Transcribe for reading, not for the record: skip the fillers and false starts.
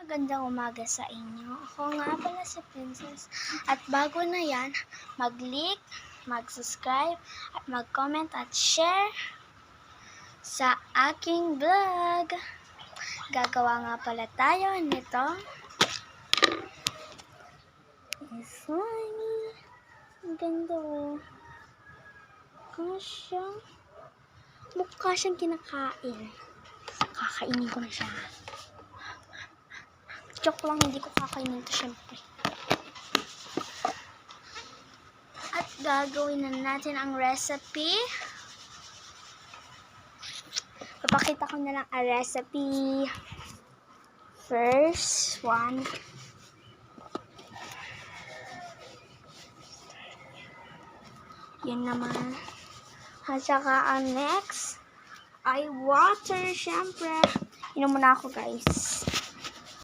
Magandang umaga sa inyo. Ako nga pala si Princess. At bago na yan, mag-like, mag-subscribe, at mag-comment at share sa aking vlog. Gagawa nga pala tayo nito. Slimy. Ang ganda oh. Mukha siyang kinakain. Kakainin ko na siya. Joke lang, hindi ko kakainin ito syempre. At gagawin na natin ang recipe. Papakita ko na lang ang recipe. First one. Yan naman. At saka ang next ay water, syempre. Inom muna ako guys.